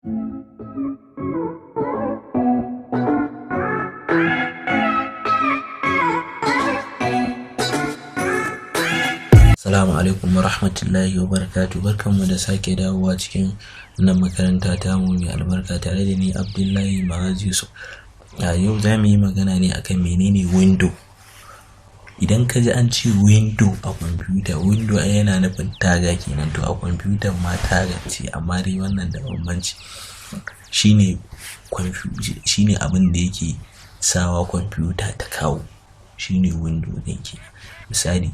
Assalamu alaikum wa rahmatullahi wa barakatuh. Barkanmu da sake dawowa cikin wannan makaranta tamu mai albarka tare da ni Abdullahi Ma'az Yusuf. A yau za mu yi magana ne akan menene window. Idan ka ji an ce window a kwamfuta, window yana nufin taga kenan, to a kwamfutar ma taga ce, amma dai wannan da bambanci. Shine abin da yake sawa kwamfuta ta kawo, shine window ɗin kenan. Misali,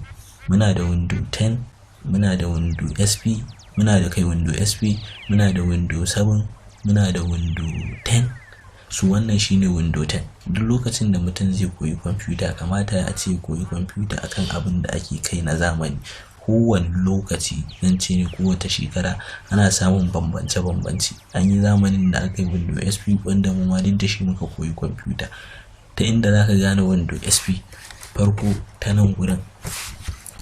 muna da window 10, muna da window SP, muna da window SP, muna da window 7, muna da window 10. Su wannan shine window 10. Duk lokacin da mutum zai koyi kwamfuta, kamata a ce koyi kwamfuta akan abin da ake kai na zamani. Kowane lokaci, zan ce ne kowace shekara, ana samun bambance-bambance. An yi zamanin da aka yi window SP, wanda mu ma duk da shi muka koyi kwamfuta. Ta inda za ka gane window SP, farko ta nan gurin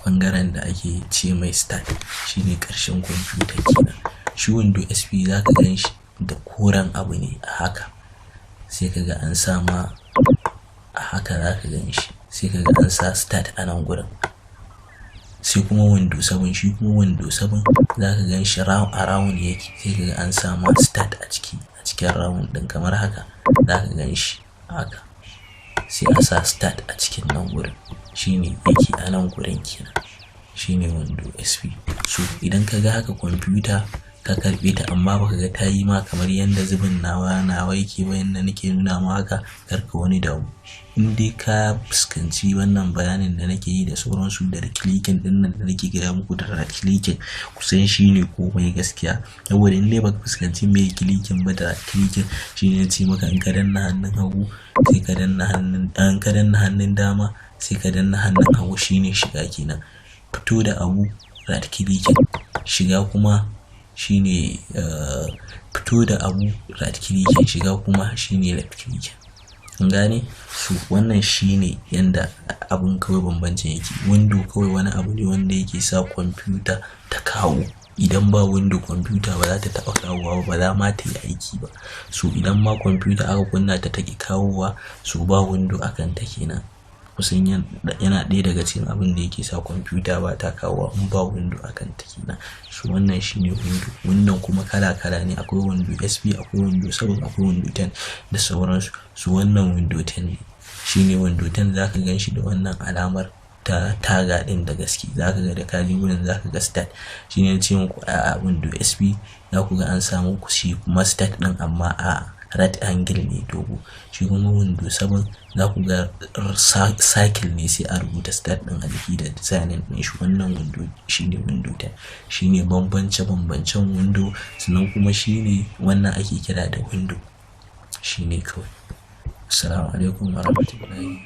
ɓangaren da ake ce mai start, shine ƙarshen kwamfuta kenan. Shi window SP za ka gan shi da koren abu ne a haka, sai ka ga an sa ma a haka, za ka gan shi sai ka ga an sa start a nan gurin. Sai kuma window 7, shi kuma window 7 za ka gan shi a round yake, sai ka ga an sa ma start a cikin round ɗin kamar haka, za ka gan shi haka, sai a sa start a cikin nan gurin. Shine yake a nan gurin kenan, shine window SP. So idan ka ga haka kwamfuta ka karɓe ta, amma baka ga ta yi ma kamar yanda zubin nawa yake ba, yanda nake nuna ma haka, karka wani damu. In dai ka fuskanci wannan bayanin da nake yi da sauransu, da clicking din nan da nake gaya muku, da right clicking, kusan shine komai gaskiya. Saboda in dai baka fuskanci me clicking ba da right clicking, shine ce maka in ka danna hannun hagu sai ka danna hannun dama sai ka danna hannun hagu, shine shiga kenan. Fito da abu right clicking, shiga kuma shine fito da abu right clicking, shiga kuma shine left clicking. Kun gane? So wannan shine yanda abun kawai bambancin yake. Window kawai wani abu ne wanda yake sa kwamfuta ta kawo. Idan ba window, kwamfuta ba za ta taɓa kawowa ba za ma ta yi aiki ba. So idan ma kwamfuta aka kunna ta take kawowa, so ba window akan ta kenan. Kusan yana ɗaya daga cikin abin da yake sa kwamfuta ba ta kawowa, in ba window akan ta kenan. So wannan shine window. Window kuma kala-kala ne, akwai window SP, akwai window 7, akwai window 10 da sauransu. So wannan window 10 ne, shine window 10. za ka gan shi da wannan alamar ta taga ɗin da gaske. Za ka ga da kaji wurin za ka ga start, shine ce muku a window SP za ku ga an samu ku shi kuma start ɗin, amma a right angle ne dogo. Shi kuma window 7 za ku ga cycle ne, sai a rubuta start ɗin a jiki da designing ɗin shi. Wannan window shine window 10. Shine bambance-bambancen window, sannan kuma shine wannan ake kira da window. Shine kawai. Assalamu alaikum wa rahmatullahi.